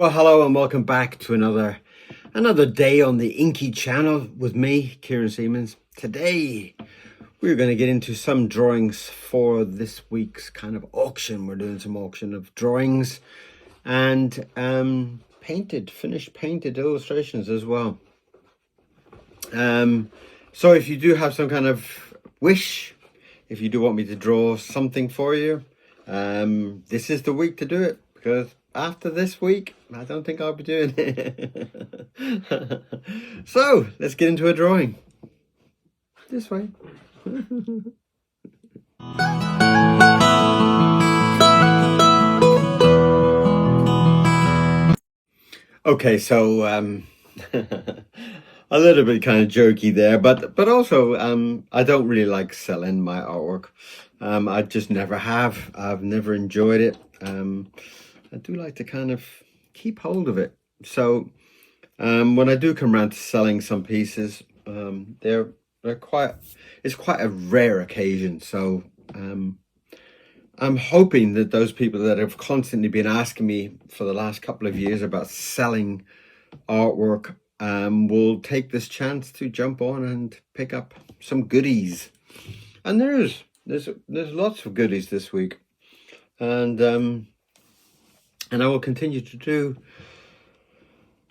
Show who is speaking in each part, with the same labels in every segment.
Speaker 1: Well, hello and welcome back to another day on the Inky channel with me, Kieron Seamons. Today, we're going to get into some drawings for this week's kind of auction. We're doing some auction of drawings and finished painted illustrations as well. So if you do have some kind of wish, if you do want me to draw something for you, this is the week to do it, because after this week, I don't think I'll be doing it. So let's get into a drawing. This way. Okay, so a little bit kind of jokey there, but also I don't really like selling my artwork. I just never have. I've never enjoyed it. I do like to kind of keep hold of it. So when I do come around to selling some pieces, it's quite a rare occasion. So I'm hoping that those people that have constantly been asking me for the last couple of years about selling artwork will take this chance to jump on and pick up some goodies. And there's lots of goodies this week, and I will continue to do.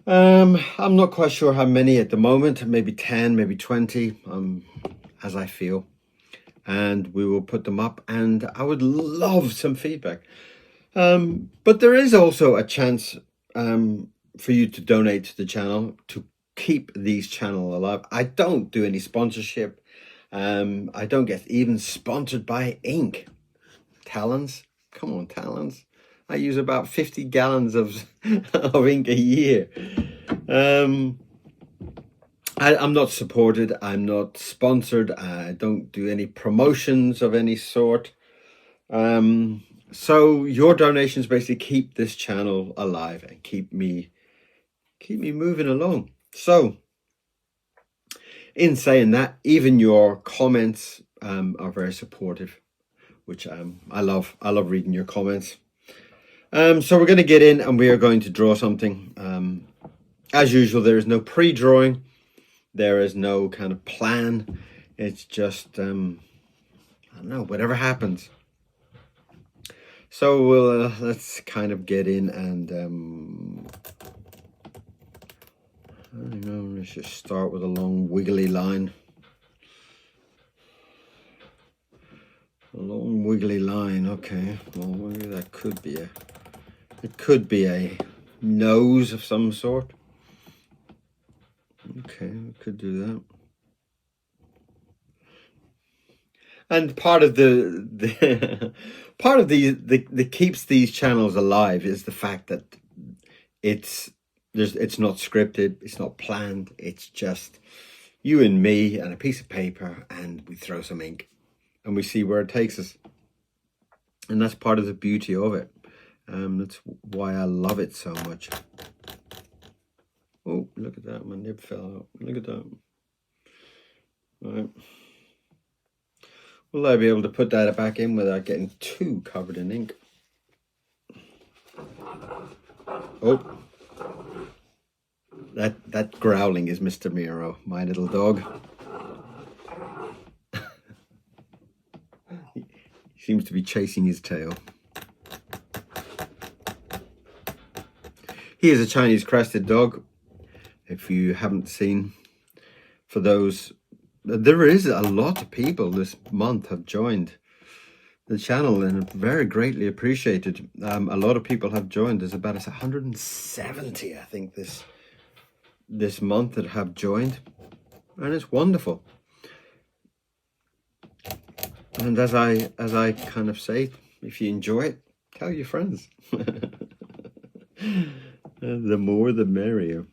Speaker 1: I'm not quite sure how many at the moment, maybe 10, maybe 20, as I feel. And we will put them up, and I would love some feedback. But there is also a chance for you to donate to the channel to keep these channel alive. I don't do any sponsorship. I don't get even sponsored by ink. Talons? Come on, Talons. I use about 50 gallons of ink a year. I'm not supported. I'm not sponsored. I don't do any promotions of any sort. So your donations basically keep this channel alive and keep me moving along. So in saying that, even your comments are very supportive, which I love. I love reading your comments. So we're going to get in and we are going to draw something. As usual, there is no pre-drawing. There is no kind of plan. It's just, I don't know, whatever happens. So we'll, let's kind of get in and, I don't know, let's just start with a long wiggly line. A long wiggly line, okay. Well, maybe that could be it could be a nose of some sort. Okay, we could do that. And part of the part of the keeps these channels alive is the fact that it's not scripted, it's not planned, it's just you and me and a piece of paper, and we throw some ink and we see where it takes us. And that's part of the beauty of it. That's why I love it so much. Oh, look at that, my nib fell out. Look at that. All right. Will I be able to put that back in without getting too covered in ink? Oh, that growling is Mr. Miro, my little dog. He seems to be chasing his tail. He is a Chinese crested dog. If you haven't seen, for those, there is a lot of people this month have joined the channel, and very greatly appreciated. A lot of people have joined. There's about 170, I think, this month that have joined, and it's wonderful. And as I kind of say, if you enjoy it, tell your friends. The more the merrier.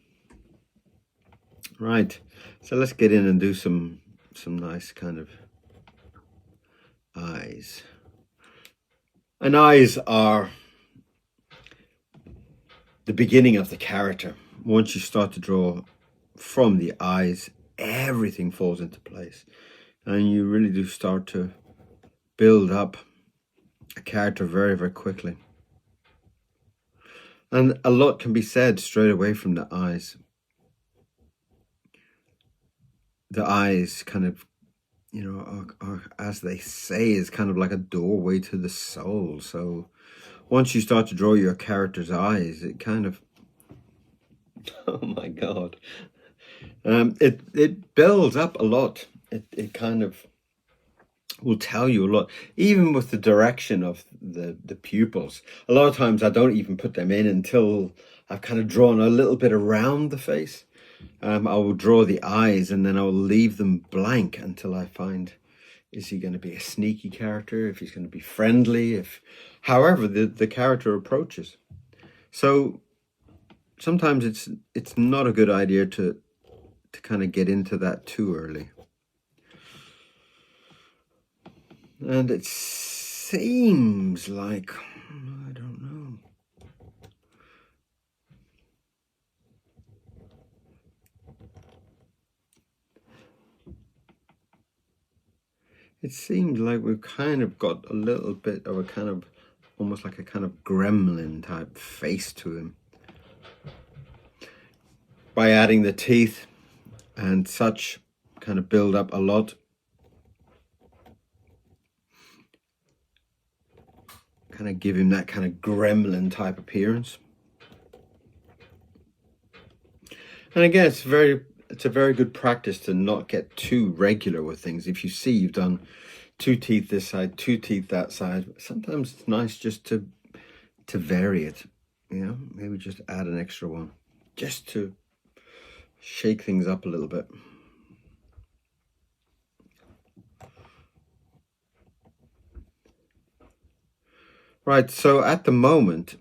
Speaker 1: Right, so let's get in and do some nice kind of eyes. And eyes are the beginning of the character. Once you start to draw from the eyes, everything falls into place, and you really do start to build up a character very, very quickly. And a lot can be said straight away from the eyes. The eyes kind of, you know, are, as they say, is kind of like a doorway to the soul. So once you start to draw your character's eyes, it kind of, oh my God, it builds up a lot. It kind of will tell you a lot, even with the direction of the pupils. A lot of times I don't even put them in until I've kind of drawn a little bit around the face. I will draw the eyes and then I will leave them blank until I find, is he going to be a sneaky character, if he's going to be friendly, if however the character approaches. So sometimes it's not a good idea to kind of get into that too early. And it seems like, I don't know. It seems like we've kind of got a little bit of a kind of, almost like a kind of gremlin type face to him. By adding the teeth and such, kind of build up a lot. Kind of give him that kind of gremlin type appearance. And again, it's a very good practice to not get too regular with things. If you see you've done 2 teeth this side, 2 teeth that side, sometimes it's nice just to vary it, you know, maybe just add an extra one just to shake things up a little bit. Right, so at the moment,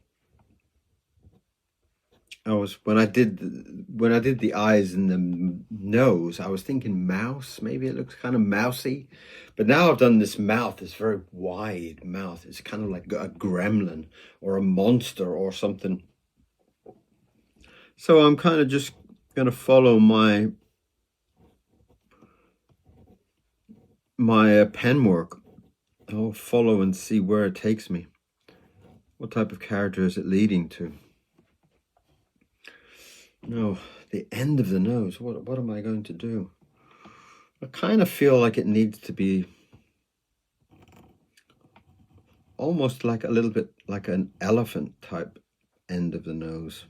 Speaker 1: when I did the eyes and the nose, I was thinking mouse. Maybe it looks kind of mousy, but now I've done this mouth, this very wide mouth. It's kind of like a gremlin or a monster or something. So I'm kind of just going to follow my pen work. I'll follow and see where it takes me. What type of character is it leading to? No, the end of the nose. What am I going to do? I kind of feel like it needs to be almost like a little bit like an elephant type end of the nose.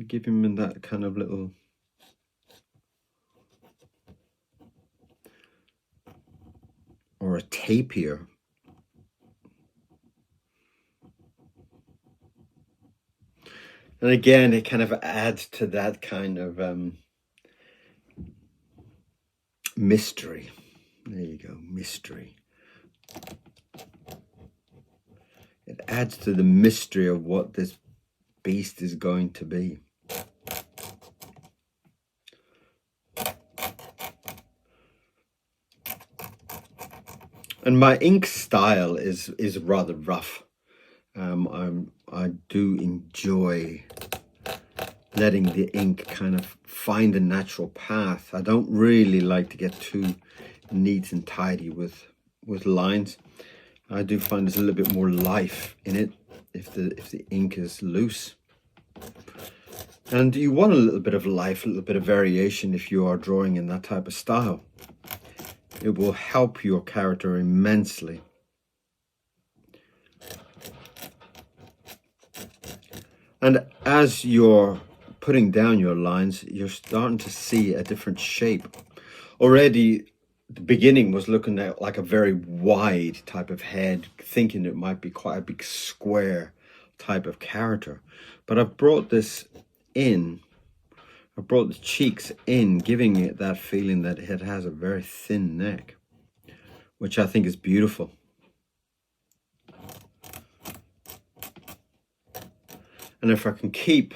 Speaker 1: Give him that kind of little, or a tapir. And again, it kind of adds to that kind of mystery. There you go, mystery. It adds to the mystery of what this beast is going to be. And my ink style is rather rough. I do enjoy letting the ink kind of find a natural path. I don't really like to get too neat and tidy with lines. I do find there's a little bit more life in it if the ink is loose. And you want a little bit of life, a little bit of variation if you are drawing in that type of style. It will help your character immensely. And as you're putting down your lines, you're starting to see a different shape. Already, the beginning was looking at like a very wide type of head, thinking it might be quite a big square type of character. But I've brought this in, I brought the cheeks in, giving it that feeling that it has a very thin neck, which I think is beautiful. And if I can keep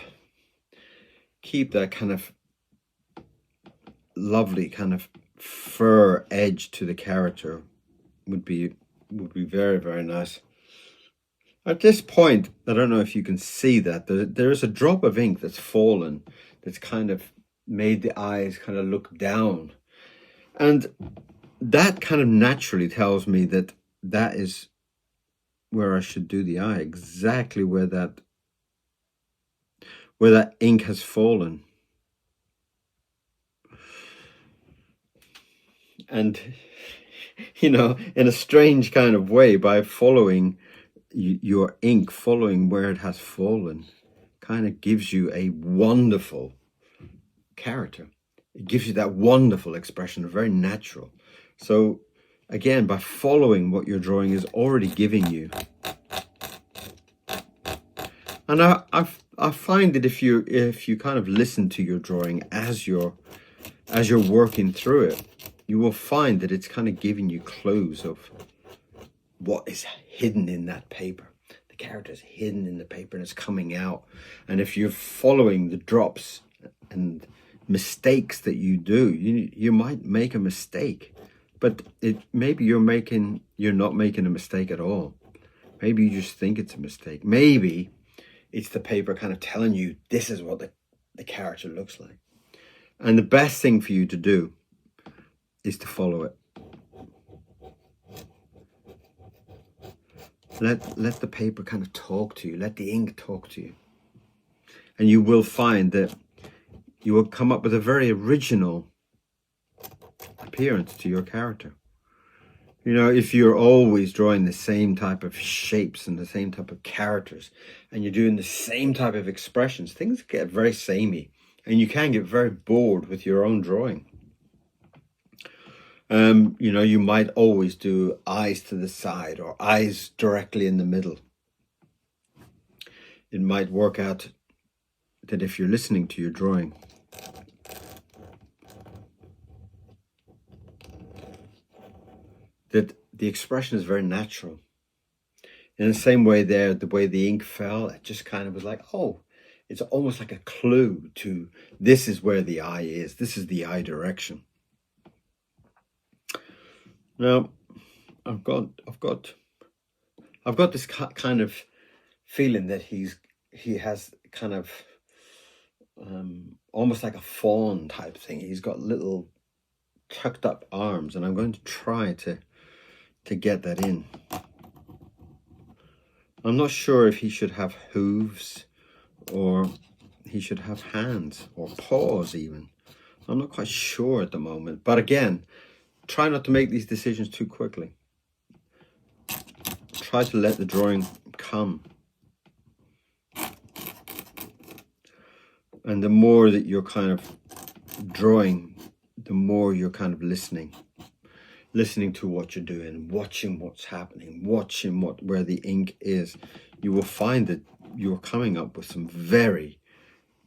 Speaker 1: that kind of lovely kind of fur edge to the character, would be very, very nice. At this point, I don't know if you can see that there is a drop of ink that's fallen, that's kind of made the eyes kind of look down, and that kind of naturally tells me that that is where I should do the eye, exactly where that ink has fallen. And, you know, in a strange kind of way, by following your ink, following where it has fallen, kind of gives you a wonderful character. It gives you that wonderful expression, very natural. So again, by following what your drawing is already giving you. And I find that if you kind of listen to your drawing as you're working through it, you will find that it's kind of giving you clues of what is hidden in that paper. The character is hidden in the paper and it's coming out. And if you're following the drops and mistakes that you do, you might make a mistake, but maybe you're not making a mistake at all. Maybe you just think it's a mistake. Maybe it's the paper kind of telling you this is what the character looks like. And the best thing for you to do is to follow it. Let the paper kind of talk to you. Let the ink talk to you. And you will find that you will come up with a very original appearance to your character. You know, if you're always drawing the same type of shapes and the same type of characters, and you're doing the same type of expressions, things get very samey, and you can get very bored with your own drawing. You know, you might always do eyes to the side or eyes directly in the middle. It might work out that if you're listening to your drawing, that the expression is very natural. In the same way there, the way the ink fell, it just kind of was like, oh, it's almost like a clue to this is where the eye is. This is the eye direction. Now, I've got this kind of feeling that he has kind of almost like a fawn type thing. He's got little tucked up arms, and I'm going to try to get that in. I'm not sure if he should have hooves or he should have hands or paws even. I'm not quite sure at the moment, but again, try not to make these decisions too quickly. Try to let the drawing come. And the more that you're kind of drawing, the more you're kind of listening to what you're doing, watching what's happening, watching where the ink is. You will find that you're coming up with some very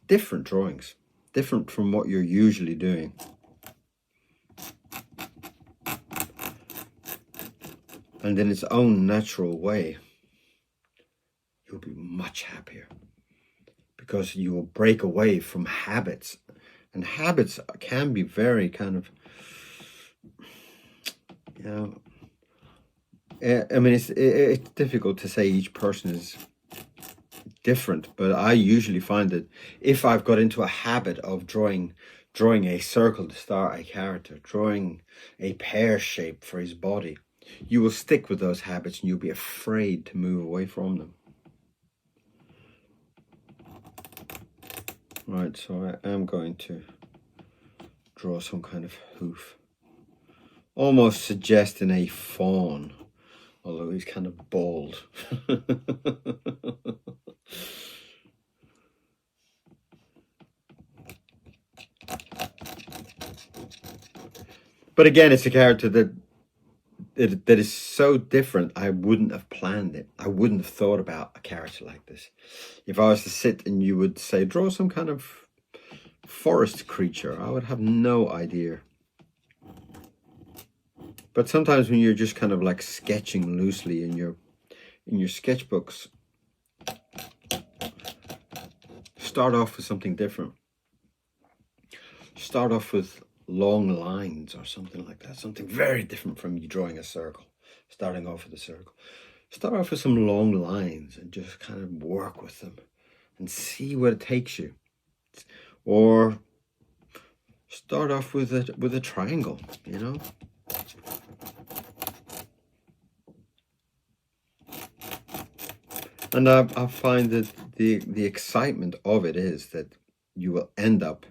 Speaker 1: different drawings, different from what you're usually doing. And in its own natural way, you'll be much happier because you will break away from habits. And habits can be very kind of, you know, I mean, it's difficult to say each person is different, but I usually find that if I've got into a habit of drawing a circle to start a character, drawing a pear shape for his body, you will stick with those habits and you'll be afraid to move away from them. Right, so I am going to draw some kind of hoof, almost suggesting a fawn, although he's kind of bald. But again, it's a character that is so different. I wouldn't have planned it. I wouldn't have thought about a character like this. If I was to sit and you would say, draw some kind of forest creature, I would have no idea. But sometimes when you're just kind of like sketching loosely in your sketchbooks, start off with something different. Start off with long lines or something like that, something very different from you drawing a circle, starting off with a circle. Start off with some long lines and just kind of work with them and see where it takes you. Or start off with a triangle, you know. And I find that the excitement of it is that you will end up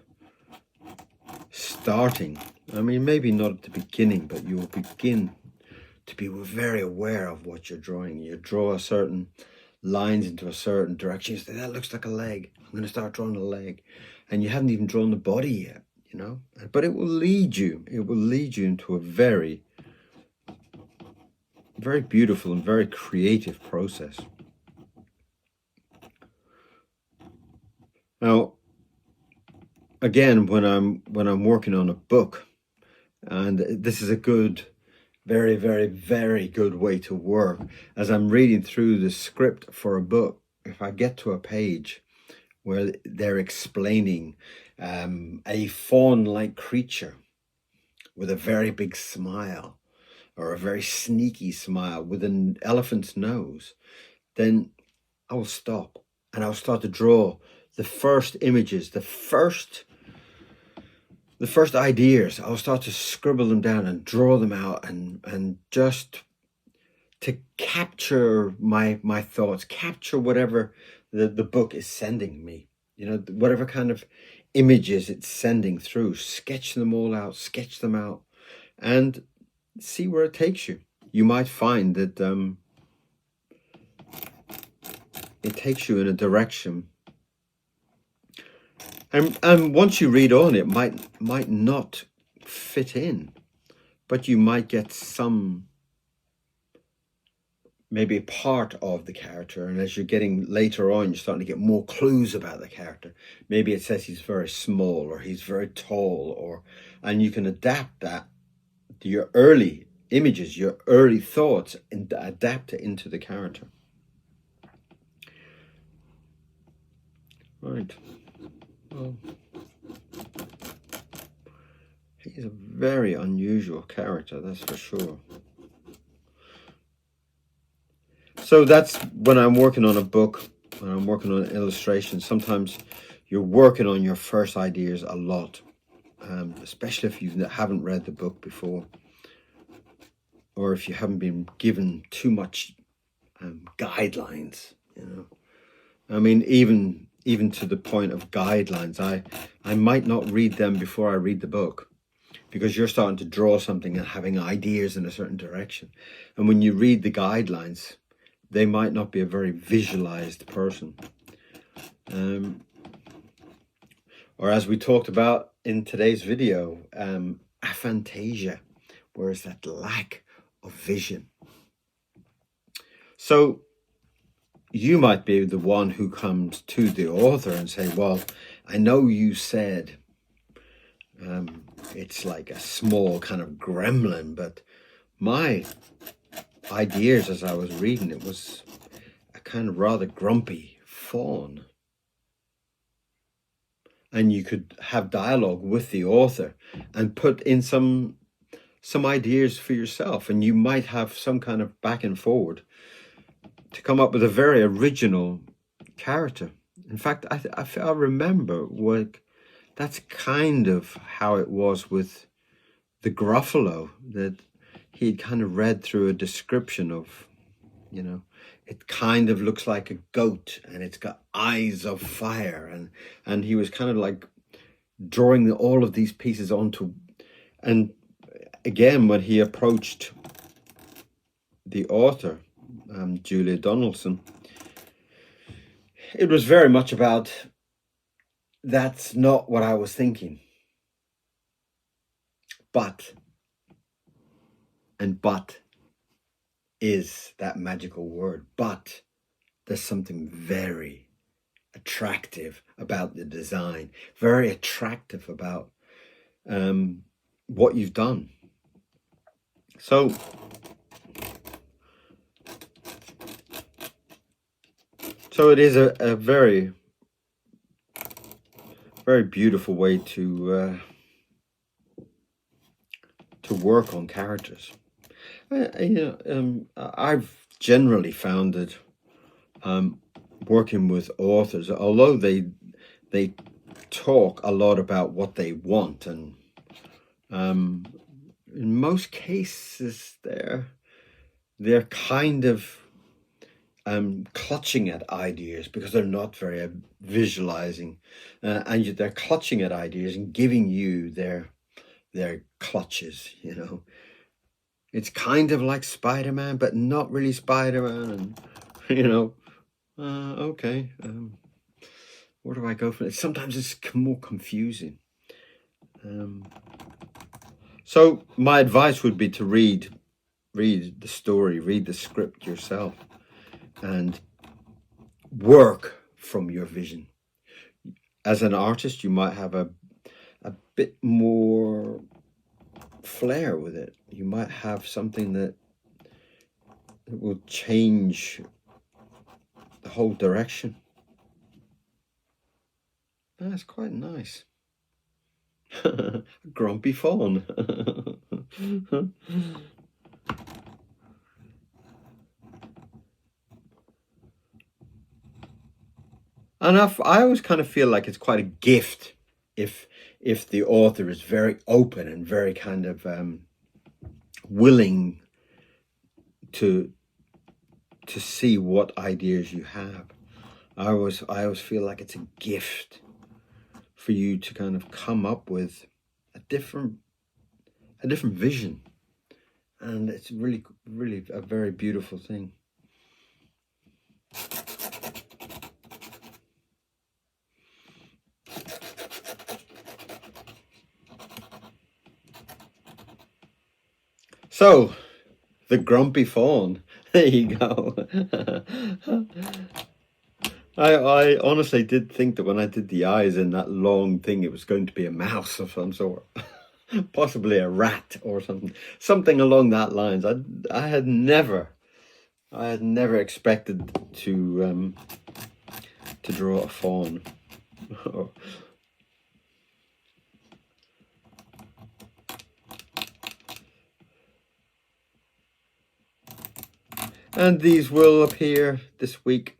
Speaker 1: starting, I mean, maybe not at the beginning, but you will begin to be very aware of what you're drawing. You draw a certain lines into a certain direction. You say, that looks like a leg. I'm going to start drawing a leg. And you haven't even drawn the body yet, you know. But it will lead you. It will lead you into a very, very beautiful and very creative process. Now, again, when I'm working on a book, and this is a good, very, very, very good way to work. As I'm reading through the script for a book, if I get to a page where they're explaining a fawn-like creature with a very big smile, or a very sneaky smile with an elephant's nose, then I will stop and I'll start to draw the first images, the first ideas. I'll start to scribble them down and draw them out, and just to capture my thoughts, capture whatever the book is sending me, you know, whatever kind of images it's sending through, sketch them all out, sketch them out, and see where it takes you. You might find that it takes you in a direction, and once you read on, it might not fit in, but you might get some, maybe a part of the character, and as you're getting later on, you're starting to get more clues about the character. Maybe it says he's very small, or he's very tall, and you can adapt that to your early images, your early thoughts, and adapt it into the character. Right. Well, he's a very unusual character, that's for sure. So that's when I'm working on a book, when I'm working on illustration. Sometimes you're working on your first ideas a lot, especially if you haven't read the book before, or if you haven't been given too much guidelines, you know. I mean, even to the point of guidelines, I might not read them before I read the book, because you're starting to draw something and having ideas in a certain direction. And when you read the guidelines, they might not be a very visualized person. Or as we talked about in today's video, aphantasia, whereas that lack of vision. So you might be the one who comes to the author and say, well, I know you said it's like a small kind of gremlin, but my ideas as I was reading it was a kind of rather grumpy fawn. And you could have dialogue with the author and put in some ideas for yourself, and you might have some kind of back and forward to come up with a very original character. In fact, I remember that's kind of how it was with the Gruffalo, that he'd kind of read through a description of, you know, it kind of looks like a goat and it's got eyes of fire, and he was kind of like drawing all of these pieces onto, and again, when he approached the author, Julia Donaldson, it was very much about, that's not what I was thinking. But is that magical word. But there's something very attractive about the design, very attractive about what you've done. So it is a very, very beautiful way to work on characters. I've generally found that working with authors, although they talk a lot about what they want, and in most cases they're kind of clutching at ideas because they're not very visualizing, and they're clutching at ideas and giving you their clutches, you know. It's kind of like Spider-Man, but not really Spider-Man, and you know, okay, where do I go from it? Sometimes it's more confusing. So my advice would be to read the story, read the script yourself, and work from your vision. As an artist, you might have a bit more flair with it. You might have something that will change the whole direction. That's quite nice. Grumpy fawn. And I always kind of feel like it's quite a gift if the author is very open and very kind of willing to see what ideas you have. I always feel like it's a gift for you to kind of come up with a different vision, and it's really a very beautiful thing. So, the grumpy fawn. There you go. I honestly did think that when I did the eyes in that long thing, it was going to be a mouse of some sort, possibly a rat or something along that lines. I had never expected to draw a fawn. And these will appear this week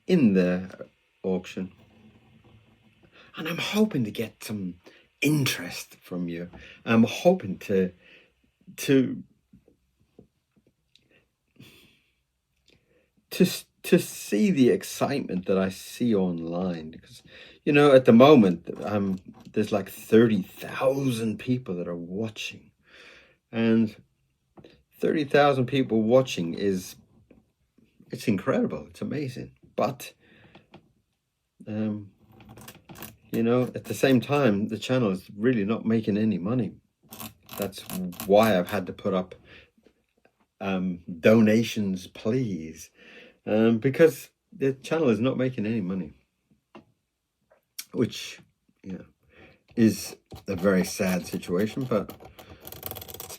Speaker 1: in the auction. And I'm hoping to get some interest from you. I'm hoping to see the excitement that I see online, because, you know, at the moment, there's like 30,000 people that are watching, and 30,000 people watching it's incredible. It's amazing. But, you know, at the same time, the channel is really not making any money. That's why I've had to put up donations, please, because the channel is not making any money, which, you know, is a very sad situation.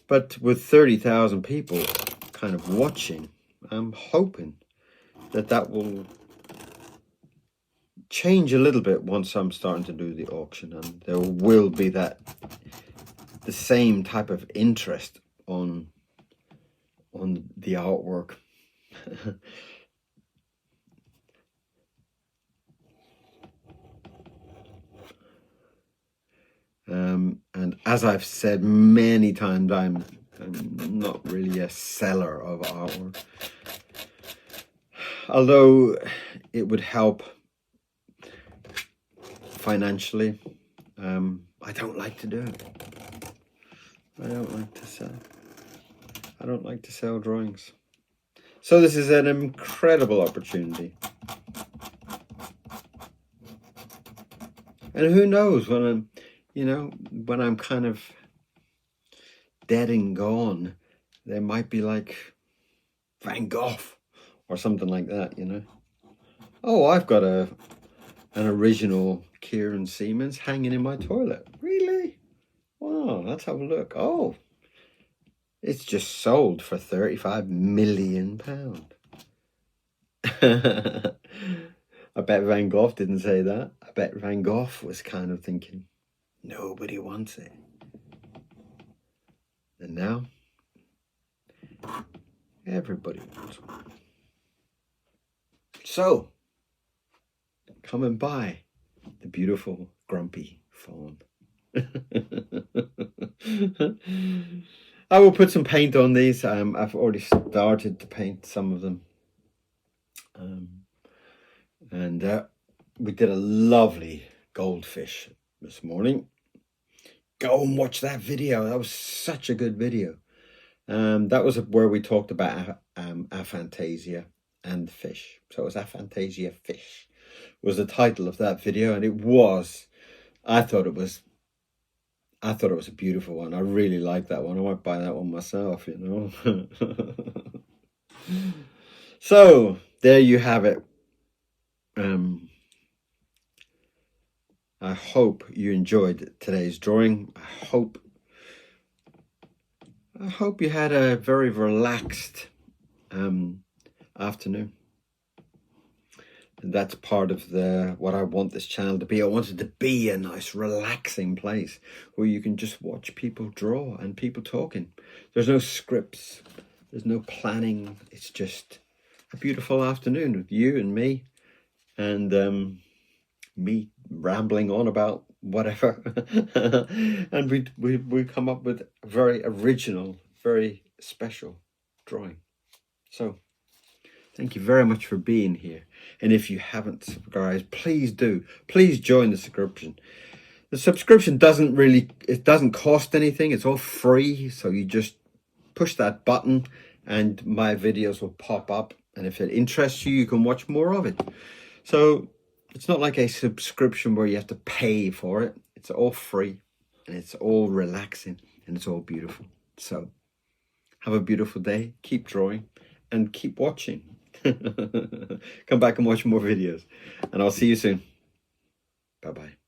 Speaker 1: But with 30,000 people kind of watching, I'm hoping that will change a little bit once I'm starting to do the auction, and there will be the same type of interest on the artwork. And as I've said many times, I'm not really a seller of artwork, although it would help financially. I don't like to do it. I don't like to sell. I don't like to sell drawings. So this is an incredible opportunity. And who knows, when I'm, you know, when I'm kind of dead and gone, there might be like Van Gogh or something like that, you know. Oh, I've got an original Kieron Seamons hanging in my toilet. Really? Wow, let's have a look. Oh, it's just sold for £35 million. I bet Van Gogh didn't say that. I bet Van Gogh was kind of thinking, nobody wants it. And now, everybody wants one. So, come and buy the beautiful grumpy fawn. I will put some paint on these. I've already started to paint some of them. And we did a lovely goldfish this morning. Go and watch that video. That was such a good video. That was where we talked about aphantasia and fish. So it was aphantasia fish was the title of that video, and I thought it was a beautiful one. I really like that one. I might buy that one myself, you know. So there you have it. I hope you enjoyed today's drawing. I hope you had a very relaxed afternoon. And that's part of what I want this channel to be. I want it to be a nice relaxing place where you can just watch people draw and people talking. There's no scripts, there's no planning. It's just a beautiful afternoon with you and me, and me rambling on about whatever. And we come up with a very original, very special drawing. So thank you very much for being here. And if you haven't subscribed, please do. Please join the subscription. The subscription doesn't cost anything. It's all free. So you just push that button and my videos will pop up. And if it interests you, you can watch more of it. So it's not like a subscription where you have to pay for it. It's all free and it's all relaxing and it's all beautiful. So have a beautiful day. Keep drawing and keep watching. Come back and watch more videos, and I'll see you soon. Bye-bye.